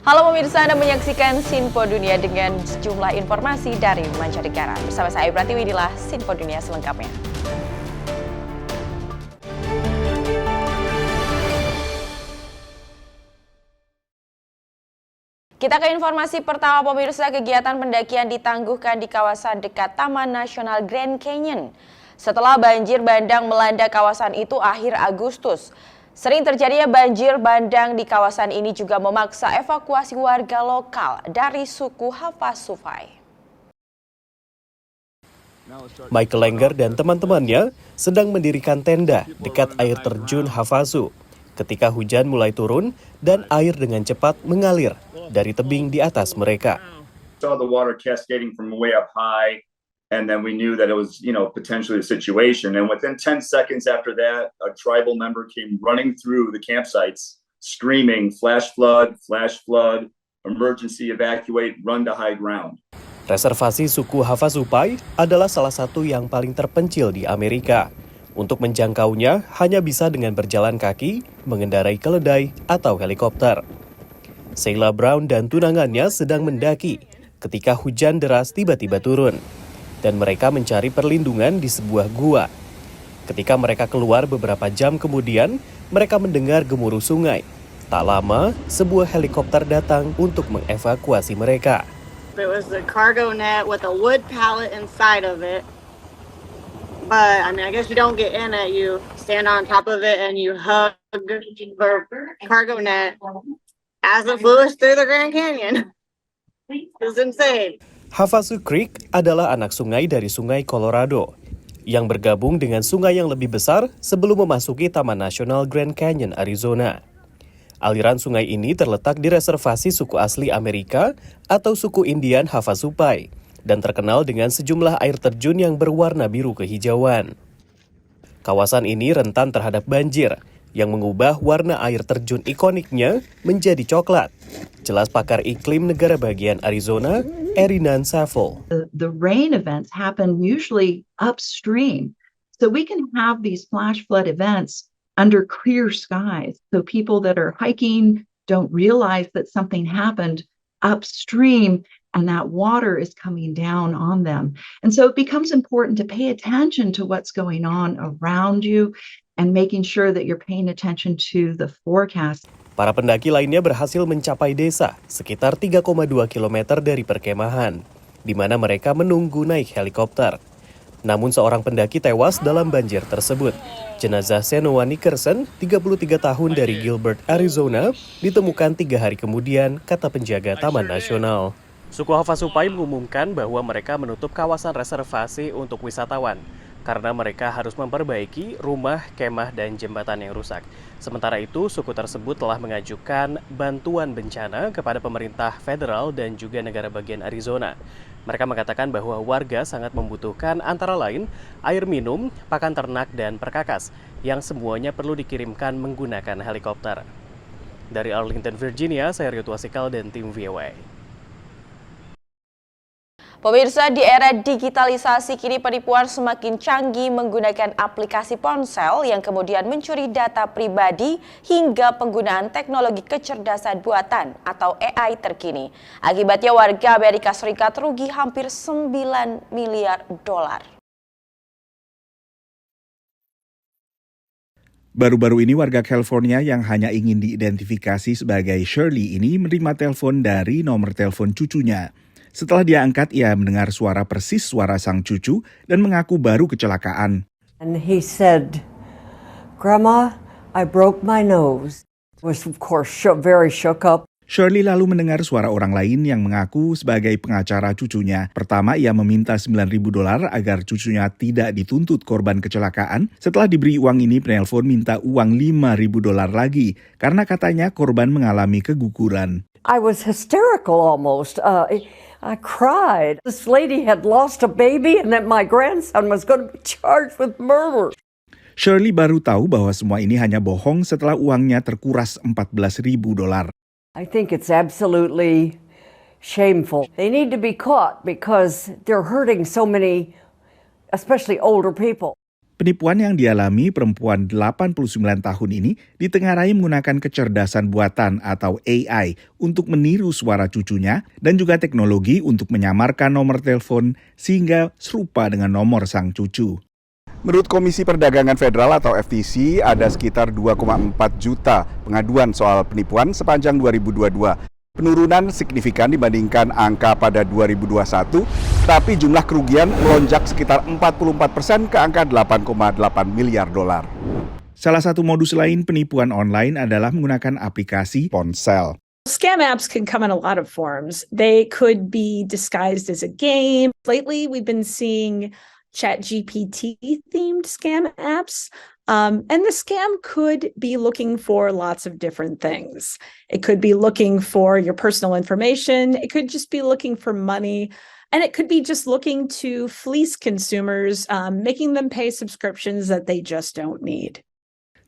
Halo pemirsa, Anda menyaksikan Sinpo Dunia dengan sejumlah informasi dari mancanegara. Bersama saya Pratiwi, inilah Sinpo Dunia selengkapnya. Kita ke informasi pertama pemirsa, kegiatan pendakian ditangguhkan di kawasan dekat Taman Nasional Grand Canyon. Setelah banjir bandang melanda kawasan itu akhir Agustus. Sering terjadinya banjir bandang di kawasan ini juga memaksa evakuasi warga lokal dari suku Havasupai. Michael Langer dan teman-temannya sedang mendirikan tenda dekat air terjun Havasu ketika hujan mulai turun dan air dengan cepat mengalir dari tebing di atas mereka. Saw the water cascading from way up high, and then we knew that it was, potentially a situation. And within 10 seconds after that, a tribal member came running through the campsites, screaming, flash flood, emergency evacuate, run to high ground. Reservasi suku Havasupai adalah salah satu yang paling terpencil di Amerika. Untuk menjangkaunya hanya bisa dengan berjalan kaki, mengendarai keledai, atau helikopter. Sheila Brown dan tunangannya sedang mendaki ketika hujan deras tiba-tiba turun. Dan mereka mencari perlindungan di sebuah gua. Ketika mereka keluar beberapa jam kemudian, mereka mendengar gemuruh sungai. Tak lama, sebuah helikopter datang untuk mengevakuasi mereka. It was the cargo net with a wood pallet inside of it. But, I guess you don't get in it. You stand on top of it and you hug the cargo net as it flew us through the Grand Canyon. It was insane. Havasu Creek adalah anak sungai dari Sungai Colorado yang bergabung dengan sungai yang lebih besar sebelum memasuki Taman Nasional Grand Canyon, Arizona. Aliran sungai ini terletak di reservasi suku asli Amerika atau suku Indian Havasupai dan terkenal dengan sejumlah air terjun yang berwarna biru kehijauan. Kawasan ini rentan terhadap banjir yang mengubah warna air terjun ikoniknya menjadi coklat. Jelas pakar iklim negara bagian Arizona, Erinan Safel. The rain events happen usually upstream. So we can have these flash flood events under clear skies. So people that are hiking don't realize that something happened upstream and that water is coming down on them. And so it becomes important to pay attention to what's going on around you and making sure that you're paying attention to the forecast. Para pendaki lainnya berhasil mencapai desa sekitar 3,2 km dari perkemahan, di mana mereka menunggu naik helikopter. Namun seorang pendaki tewas dalam banjir tersebut. Jenazah Senoa Nickerson, 33 tahun dari Gilbert, Arizona, ditemukan 3 hari kemudian, kata penjaga Taman Nasional. Suku Havasupai mengumumkan bahwa mereka menutup kawasan reservasi untuk wisatawan karena mereka harus memperbaiki rumah, kemah, dan jembatan yang rusak. Sementara itu, suku tersebut telah mengajukan bantuan bencana kepada pemerintah federal dan juga negara bagian Arizona. Mereka mengatakan bahwa warga sangat membutuhkan antara lain air minum, pakan ternak, dan perkakas yang semuanya perlu dikirimkan menggunakan helikopter. Dari Arlington, Virginia, saya Rio Tuasikal dan tim VOA. Pemirsa, di era digitalisasi kini penipuan semakin canggih menggunakan aplikasi ponsel yang kemudian mencuri data pribadi hingga penggunaan teknologi kecerdasan buatan atau AI terkini. Akibatnya warga Amerika Serikat rugi hampir 9 miliar dolar. Baru-baru ini warga California yang hanya ingin diidentifikasi sebagai Shirley ini menerima telepon dari nomor telepon cucunya. Setelah dia angkat, ia mendengar suara persis suara sang cucu dan mengaku baru kecelakaan. And he said, "Grandma, I broke my nose." Was of course very shook up. Shirley lalu mendengar suara orang lain yang mengaku sebagai pengacara cucunya. Pertama, ia meminta $9.000 agar cucunya tidak dituntut korban kecelakaan. Setelah diberi uang ini, penelpon minta uang $5.000 lagi karena katanya korban mengalami keguguran. I was hysterical almost. I cried. This lady had lost a baby and that my grandson was going to be charged with murder. Shirley baru tahu bahwa semua ini hanya bohong setelah uangnya terkuras $14.000. I think it's absolutely shameful. They need to be caught because they're hurting so many, especially older people. Penipuan yang dialami perempuan 89 tahun ini ditengarai menggunakan kecerdasan buatan atau AI untuk meniru suara cucunya dan juga teknologi untuk menyamarkan nomor telepon sehingga serupa dengan nomor sang cucu. Menurut Komisi Perdagangan Federal atau FTC, ada sekitar 2,4 juta pengaduan soal penipuan sepanjang 2022. Penurunan signifikan dibandingkan angka pada 2021, tapi jumlah kerugian melonjak sekitar 44% ke angka 8,8 miliar dolar. Salah satu modus lain penipuan online adalah menggunakan aplikasi ponsel. Scam apps can come in a lot of forms. They could be disguised as a game. Lately, we've been seeing ChatGPT themed scam apps. And the scam could be looking for lots of different things. It could be looking for your personal information. It could just be looking for money. And it could be just looking to fleece consumers, making them pay subscriptions that they just don't need.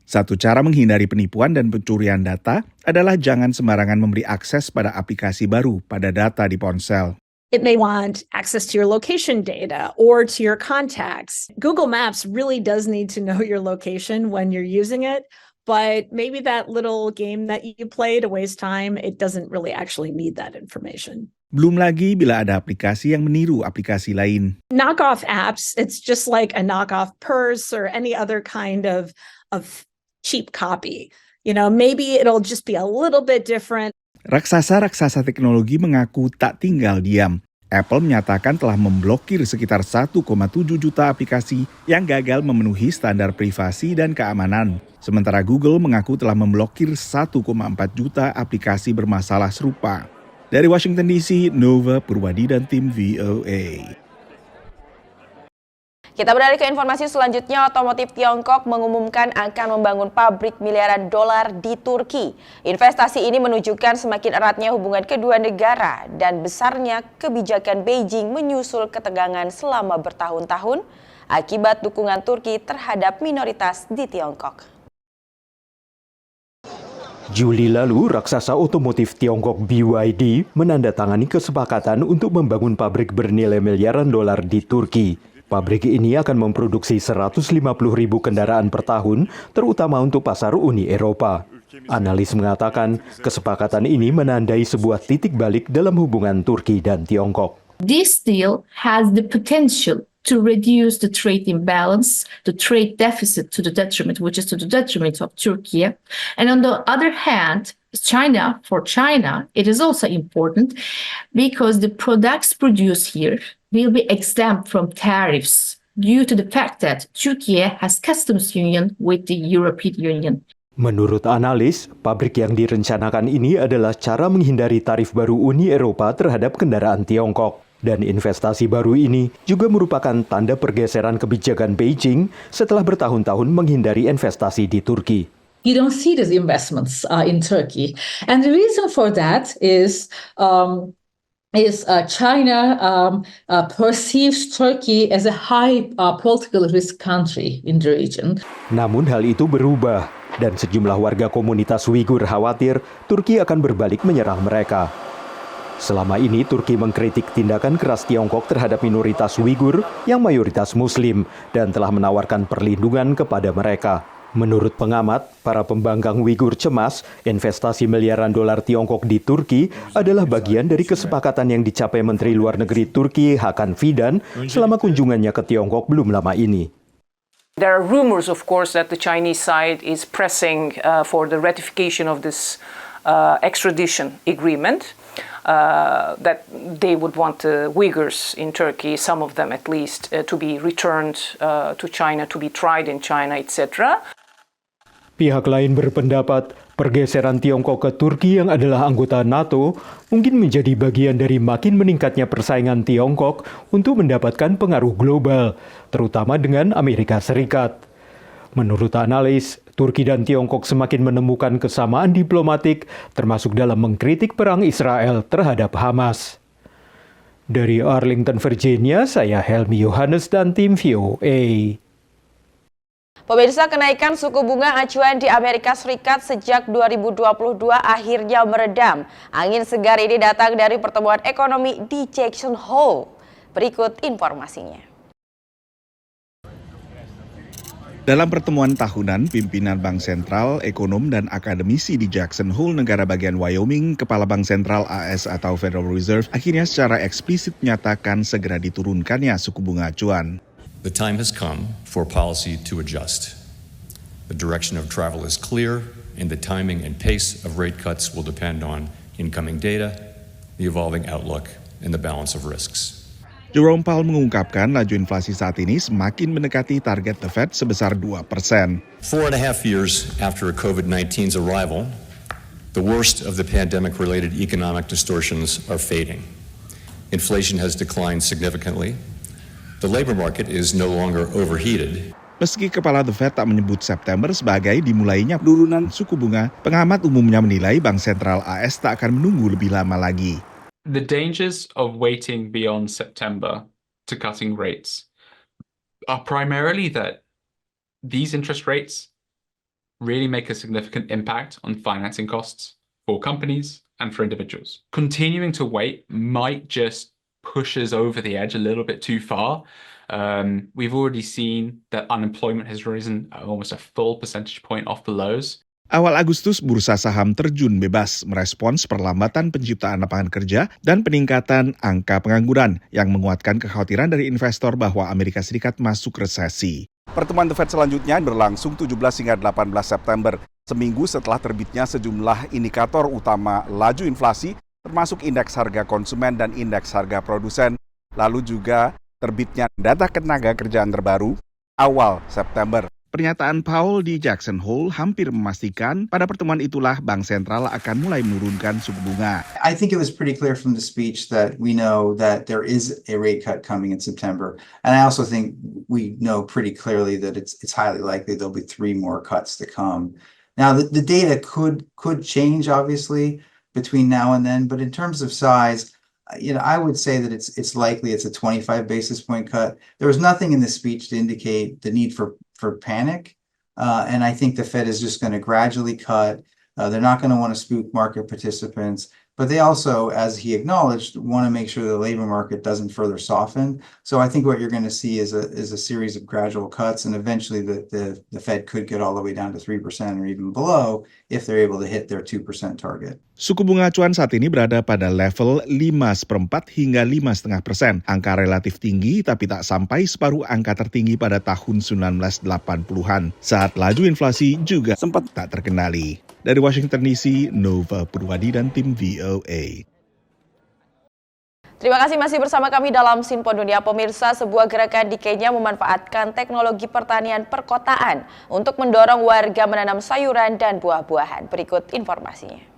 Satu cara menghindari penipuan dan pencurian data adalah jangan sembarangan memberi akses pada aplikasi baru pada data di ponsel. It may want access to your location data or to your contacts. Google Maps really does need to know your location when you're using it, but maybe that little game that you play to waste time, it doesn't really actually need that information. Belum lagi bila ada aplikasi yang meniru aplikasi lain. Knockoff apps, it's just like a knockoff purse or any other kind of cheap copy. You know, maybe it'll just be a little bit different. Raksasa-raksasa teknologi mengaku tak tinggal diam. Apple menyatakan telah memblokir sekitar 1,7 juta aplikasi yang gagal memenuhi standar privasi dan keamanan. Sementara Google mengaku telah memblokir 1,4 juta aplikasi bermasalah serupa. Dari Washington DC, Nova Purwadi dan tim VOA. Kita beralih ke informasi selanjutnya. Otomotif Tiongkok mengumumkan akan membangun pabrik miliaran dolar di Turki. Investasi ini menunjukkan semakin eratnya hubungan kedua negara dan besarnya kebijakan Beijing menyusul ketegangan selama bertahun-tahun akibat dukungan Turki terhadap minoritas di Tiongkok. Juli lalu, raksasa otomotif Tiongkok BYD menandatangani kesepakatan untuk membangun pabrik bernilai miliaran dolar di Turki. Pabrik ini akan memproduksi 150.000 kendaraan per tahun, terutama untuk pasar Uni Eropa. Analis mengatakan, kesepakatan ini menandai sebuah titik balik dalam hubungan Turki dan Tiongkok. This deal has the potential to reduce the trade imbalance, the trade deficit to the detriment, which is to the detriment of Turkey. And on the other hand, for China, it is also important because the products produced here will be exempt from tariffs due to the fact that Turkey has customs union with the European Union. Menurut analis, pabrik yang direncanakan ini adalah cara menghindari tarif baru Uni Eropa terhadap kendaraan Tiongkok. Dan investasi baru ini juga merupakan tanda pergeseran kebijakan Beijing setelah bertahun-tahun menghindari investasi di Turki. You don't see these investments in Turkey. And the reason for that is China perceives Turkey as a high political risk country in the region. Namun hal itu berubah dan sejumlah warga komunitas Uighur khawatir Turki akan berbalik menyerang mereka. Selama ini Turki mengkritik tindakan keras Tiongkok terhadap minoritas Uighur yang mayoritas Muslim dan telah menawarkan perlindungan kepada mereka. Menurut pengamat, para pembangkang Uighur cemas investasi miliaran dolar Tiongkok di Turki adalah bagian dari kesepakatan yang dicapai Menteri Luar Negeri Turki Hakan Fidan selama kunjungannya ke Tiongkok belum lama ini. There are rumors, of course, that the Chinese side is pressing for the ratification of this extradition agreement. That they would want the Uyghurs in Turkey, some of them at least, to be returned to China, to be tried in China, etc. Pihak lain berpendapat pergeseran Tiongkok ke Turki yang adalah anggota NATO mungkin menjadi bagian dari makin meningkatnya persaingan Tiongkok untuk mendapatkan pengaruh global, terutama dengan Amerika Serikat. Menurut analis, Turki dan Tiongkok semakin menemukan kesamaan diplomatik, termasuk dalam mengkritik perang Israel terhadap Hamas. Dari Arlington, Virginia, saya Helmi Yohanes dan tim VOA. Pemirsa, kenaikan suku bunga acuan di Amerika Serikat sejak 2022 akhirnya meredam. Angin segar ini datang dari pertemuan ekonomi di Jackson Hole. Berikut informasinya. Dalam pertemuan tahunan, pimpinan Bank Sentral, ekonom, dan akademisi di Jackson Hole, negara bagian Wyoming, Kepala Bank Sentral AS atau Federal Reserve, akhirnya secara eksplisit menyatakan segera diturunkannya suku bunga acuan. The time has come for policy to adjust. The direction of travel is clear, and the timing and pace of rate cuts will depend on incoming data, the evolving outlook, and the balance of risks. Jerome Powell mengungkapkan laju inflasi saat ini semakin mendekati target The Fed sebesar 2%. 4.5 years after COVID-19's arrival, the worst of the pandemic-related economic distortions are fading. Inflation has declined significantly. The labor market is no longer overheated. Meski Kepala The Fed tak menyebut September sebagai dimulainya penurunan suku bunga, pengamat umumnya menilai Bank Sentral AS tak akan menunggu lebih lama lagi. The dangers of waiting beyond September to cutting rates are primarily that these interest rates really make a significant impact on financing costs for companies and for individuals. Continuing to wait might just push us over the edge a little bit too far. We've already seen that unemployment has risen almost a full percentage point off the lows. Awal Agustus, bursa saham terjun bebas merespons perlambatan penciptaan lapangan kerja dan peningkatan angka pengangguran yang menguatkan kekhawatiran dari investor bahwa Amerika Serikat masuk resesi. Pertemuan The Fed selanjutnya berlangsung 17 hingga 18 September, seminggu setelah terbitnya sejumlah indikator utama laju inflasi, termasuk indeks harga konsumen dan indeks harga produsen, lalu juga terbitnya data tenaga kerjaan terbaru awal September. Pernyataan Powell di Jackson Hole hampir memastikan pada pertemuan itulah Bank Sentral akan mulai menurunkan suku bunga. I think it was pretty clear from the speech that we know that there is a rate cut coming in September. And I also think we know pretty clearly that it's highly likely there'll be 3 more cuts to come. Now, the data could change, obviously, between now and then. But in terms of size, I would say that it's likely it's a 25 basis point cut. There was nothing in the speech to indicate the need for panic. And I think the Fed is just going to gradually cut. They're not going to want to spook market participants. But they also, as he acknowledged, want to make sure the labor market doesn't further soften. So I think what you're going to see is a series of gradual cuts, and eventually the Fed could get all the way down to 3% or even below if they're able to hit their 2% target. Suku bunga acuan saat ini berada pada level 5,4 hingga 5,5%. Angka relatif tinggi tapi tak sampai separuh angka tertinggi pada tahun 1980-an. Saat laju inflasi juga sempat tak terkendali. Dari Washington DC, Nova Purwadi dan tim VOA. Terima kasih masih bersama kami dalam Simpon Dunia. Pemirsa, sebuah gerakan di Kenya memanfaatkan teknologi pertanian perkotaan untuk mendorong warga menanam sayuran dan buah-buahan. Berikut informasinya.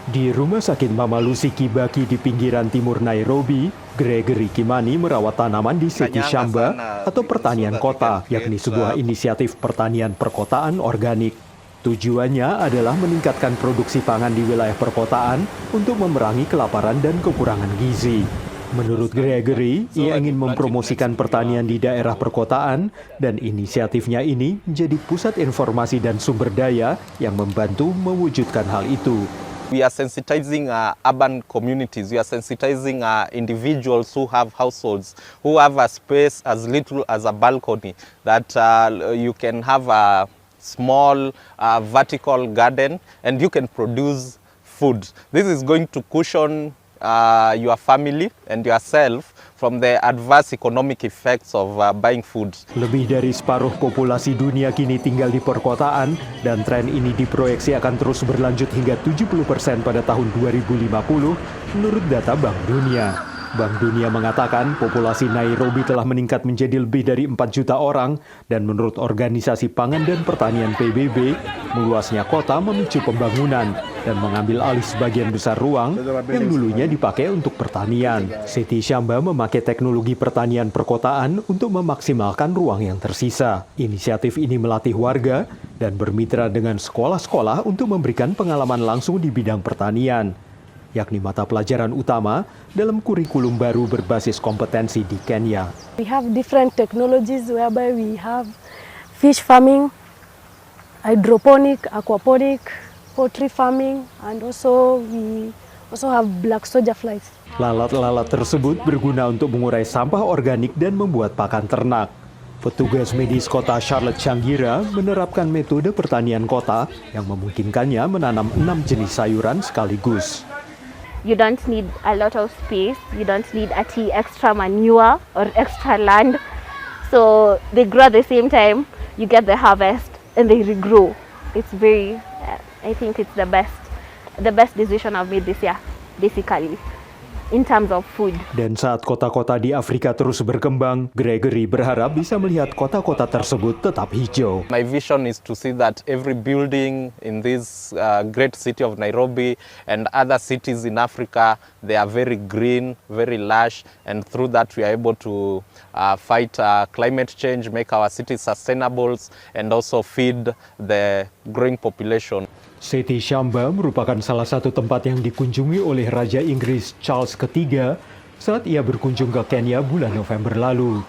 Di Rumah Sakit Mama Lucy Kibaki di pinggiran timur Nairobi, Gregory Kimani merawat tanaman di Siti Shamba atau pertanian kota, yakni sebuah inisiatif pertanian perkotaan organik. Tujuannya adalah meningkatkan produksi pangan di wilayah perkotaan untuk memerangi kelaparan dan kekurangan gizi. Menurut Gregory, ia ingin mempromosikan pertanian di daerah perkotaan dan inisiatifnya ini menjadi pusat informasi dan sumber daya yang membantu mewujudkan hal itu. We are sensitizing urban communities. We are sensitizing individuals who have households, who have a space as little as a balcony, that you can have a small vertical garden and you can produce food. This is going to cushion your family and yourself from the adverse economic effects of buying food. Lebih dari separuh populasi dunia kini tinggal di perkotaan dan tren ini diproyeksi akan terus berlanjut hingga 70% pada tahun 2050 menurut data Bank Dunia. Bank Dunia mengatakan populasi Nairobi telah meningkat menjadi lebih dari 4 juta orang dan menurut Organisasi Pangan dan Pertanian PBB, meluasnya kota memicu pembangunan dan mengambil alih sebagian besar ruang yang dulunya dipakai untuk pertanian. Siti Shamba memakai teknologi pertanian perkotaan untuk memaksimalkan ruang yang tersisa. Inisiatif ini melatih warga dan bermitra dengan sekolah-sekolah untuk memberikan pengalaman langsung di bidang pertanian, yakni mata pelajaran utama dalam kurikulum baru berbasis kompetensi di Kenya. We have different technologies whereby we have fish farming, hydroponic, aquaponic, poultry farming, and we also have black soldier flies. Lalat-lalat tersebut berguna untuk mengurai sampah organik dan membuat pakan ternak. Petugas medis kota Charlotte Changira menerapkan metode pertanian kota yang memungkinkannya menanam 6 jenis sayuran sekaligus. You don't need a lot of space. You don't need extra manure or extra land. So they grow at the same time. You get the harvest and they regrow. It's very, I think it's the best decision I've made this year, basically, in terms of food. Dan saat kota-kota di Afrika terus berkembang, Gregory berharap bisa melihat kota-kota tersebut tetap hijau. My vision is to see that every building in this great city of Nairobi and other cities in Africa, they are very green, very lush, and through that we are able to fight climate change, make our cities sustainable, and also feed the growing population. Seti Shamba merupakan salah satu tempat yang dikunjungi oleh Raja Inggris Charles III saat ia berkunjung ke Kenya bulan November lalu.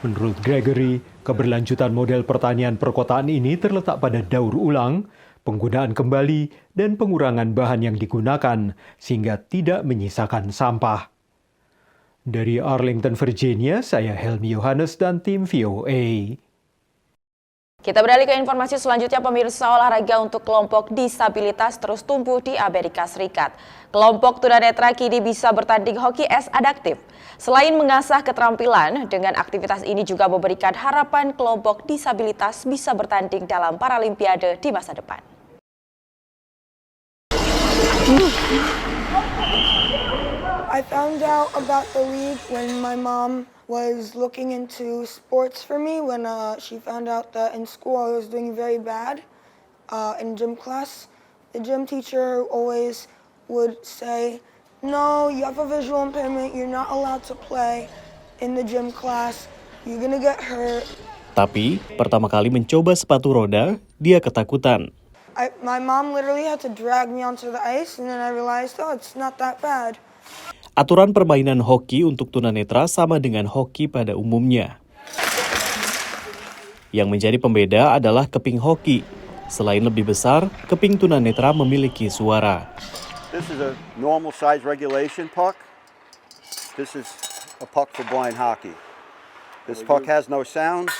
Menurut Gregory, keberlanjutan model pertanian perkotaan ini terletak pada daur ulang, penggunaan kembali, dan pengurangan bahan yang digunakan sehingga tidak menyisakan sampah. Dari Arlington, Virginia, saya Helmi Yohanes dan tim VOA. Kita beralih ke informasi selanjutnya, pemirsa. Olahraga untuk kelompok disabilitas terus tumbuh di Amerika Serikat. Kelompok tunanetra kini bisa bertanding hoki es adaptif. Selain mengasah keterampilan, dengan aktivitas ini juga memberikan harapan kelompok disabilitas bisa bertanding dalam Paralimpiade di masa depan. I found out about the league when my mom was looking into sports for me when she found out that in school I was doing very bad in gym class. The gym teacher always would say, "No, you have a visual impairment, you're not allowed to play in the gym class, you're gonna get hurt." Tapi, pertama kali mencoba sepatu roda, dia ketakutan. My mom literally had to drag me onto the ice and then I realized, oh, it's not that bad. Aturan permainan hoki untuk tunanetra sama dengan hoki pada umumnya. Yang menjadi pembeda adalah keping hoki. Selain lebih besar, keping tunanetra memiliki suara. This is a normal size regulation puck. This is a puck for blind hockey. This puck has no sound.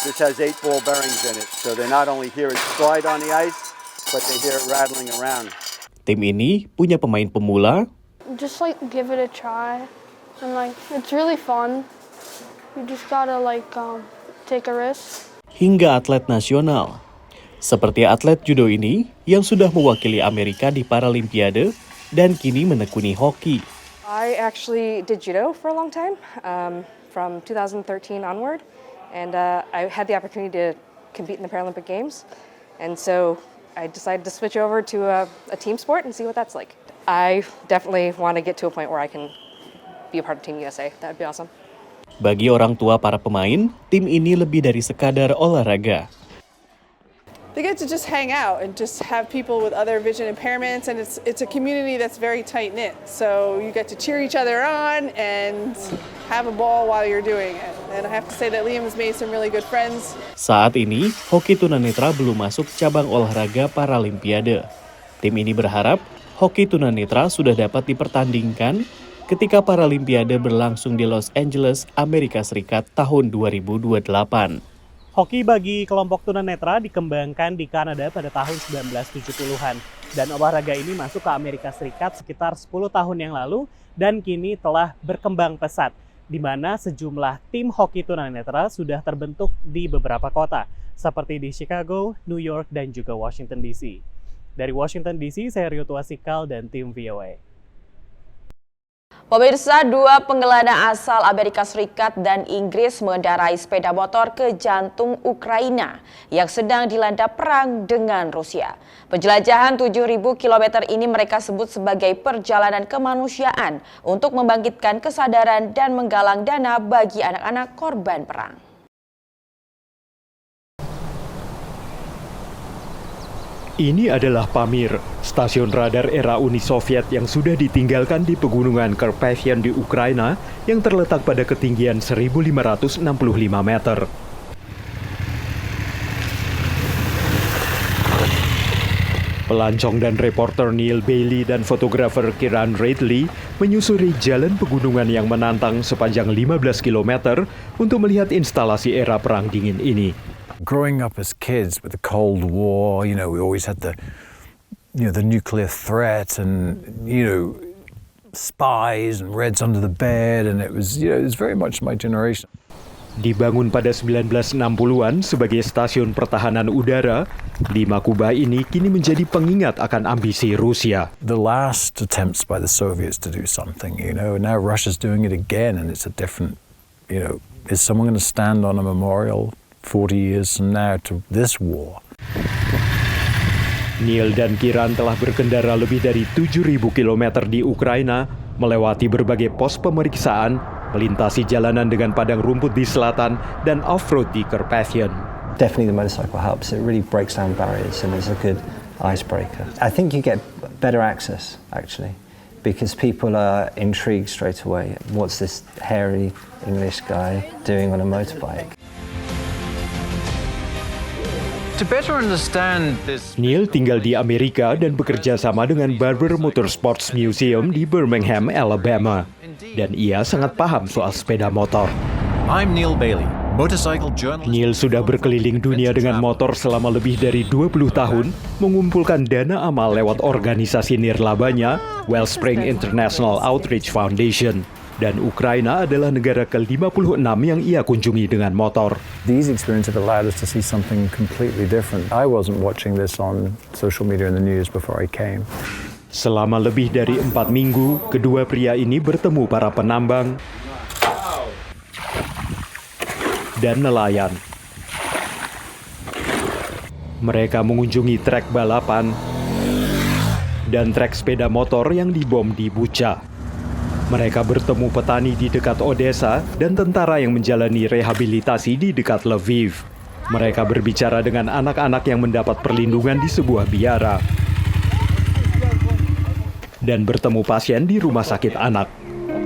This has 8 ball bearings in it, so they not only hear it slide on the ice, but they hear it rattling around. Tim ini punya pemain pemula, Just give it a try, and it's really fun. You just gotta take a risk. hingga atlet nasional. Seperti atlet judo ini yang sudah mewakili Amerika di Paralimpiade dan kini menekuni hoki. I actually did judo for a long time, from 2013 onward, and I had the opportunity to compete in the Paralympic Games, and so I decided to switch over to a team sport and see what that's like. I definitely want to get to a point where I can be a part of Team USA. That'd be awesome. Bagi orang tua para pemain, tim ini lebih dari sekadar olahraga. They get to just hang out and just have people with other vision impairments, and it's a community that's very tight-knit. So you get to cheer each other on and have a ball while you're doing it. And I have to say that Liam has made some really good friends. Saat ini, hoki tunanetra belum masuk cabang olahraga Paralimpiade. Tim ini berharap hoki tunanetra sudah dapat dipertandingkan ketika Paralimpiade berlangsung di Los Angeles, Amerika Serikat tahun 2028. Hoki bagi kelompok tunanetra dikembangkan di Kanada pada tahun 1970-an. Dan olahraga ini masuk ke Amerika Serikat sekitar 10 tahun yang lalu dan kini telah berkembang pesat, di mana sejumlah tim hoki tunanetra sudah terbentuk di beberapa kota, seperti di Chicago, New York, dan juga Washington DC. Dari Washington DC, saya Rio Tuasikal dan tim VOA. Pemirsa, 2 penggelanang asal Amerika Serikat dan Inggris mengendarai sepeda motor ke jantung Ukraina yang sedang dilanda perang dengan Rusia. Penjelajahan 7.000 km ini mereka sebut sebagai perjalanan kemanusiaan untuk membangkitkan kesadaran dan menggalang dana bagi anak-anak korban perang. Ini adalah Pamir, stasiun radar era Uni Soviet yang sudah ditinggalkan di pegunungan Carpathian di Ukraina yang terletak pada ketinggian 1.565 meter. Pelancong dan reporter Neil Bailey dan fotografer Kieran Radley menyusuri jalan pegunungan yang menantang sepanjang 15 km untuk melihat instalasi era Perang Dingin ini. Growing up as kids with the Cold War, we always had the nuclear threat and, spies and Reds under the bed, and it was very much my generation. Dibangun pada 1960-an sebagai stasiun pertahanan udara, 5 kubah ini kini menjadi pengingat akan ambisi Rusia. The last attempts by the Soviets to do something, now Russia's doing it again, and it's a different, is someone going to stand on a memorial 40 years from now to this war? Neil dan Kieran telah berkendara lebih dari 7.000 km di Ukraina, melewati berbagai pos pemeriksaan, melintasi jalanan dengan padang rumput di selatan, dan off-road di Carpathian. Definitely the motorcycle helps. It really breaks down barriers and it's a good icebreaker. I think you get better access, actually, because people are intrigued straight away. What's this hairy English guy doing on a motorbike? To better understand this... Neil tinggal di Amerika dan bekerja sama dengan Barber Motorsports Museum di Birmingham, Alabama. Dan ia sangat paham soal sepeda motor. I'm Neil Bailey, motorcycle journalist. Neil sudah berkeliling dunia dengan motor selama lebih dari 20 tahun, mengumpulkan dana amal lewat organisasi nirlabanya, Wellspring International Outreach Foundation. Dan Ukraina adalah negara ke-56 yang ia kunjungi dengan motor. These experiences have allowed us to see something completely different. I wasn't watching this on social media and the news before I came. Selama lebih dari 4 minggu, kedua pria ini bertemu para penambang dan nelayan. Mereka mengunjungi trek balapan dan trek sepeda motor yang dibom di Bucha. Mereka bertemu petani di dekat Odessa dan tentara yang menjalani rehabilitasi di dekat Lviv. Mereka berbicara dengan anak-anak yang mendapat perlindungan di sebuah biara. Dan bertemu pasien di rumah sakit anak.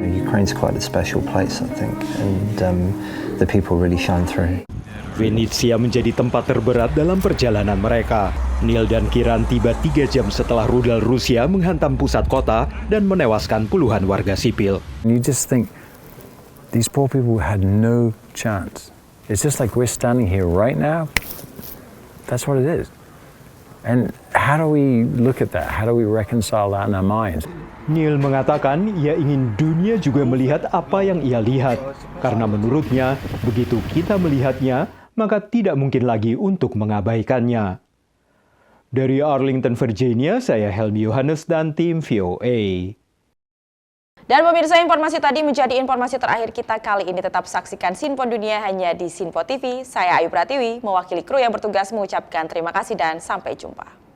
Ukraine's quite a special place, I think, and the people really shine through. Venezia menjadi tempat terberat dalam perjalanan mereka. Neil dan Kieran tiba 3 jam setelah rudal Rusia menghantam pusat kota dan menewaskan puluhan warga sipil. You just think, these poor people had no chance. It's just like we're standing here right now. That's what it is. And how do we look at that? How do we reconcile that in our minds? Neil mengatakan ia ingin dunia juga melihat apa yang ia lihat. Karena menurutnya, begitu kita melihatnya, maka tidak mungkin lagi untuk mengabaikannya. Dari Arlington, Virginia, saya Helmi Yohanes dan tim VOA. Dan pemirsa, informasi tadi menjadi informasi terakhir kita kali ini. Tetap saksikan Sinpo Dunia hanya di Sinpo TV. Saya Ayu Pratiwi, mewakili kru yang bertugas mengucapkan terima kasih dan sampai jumpa.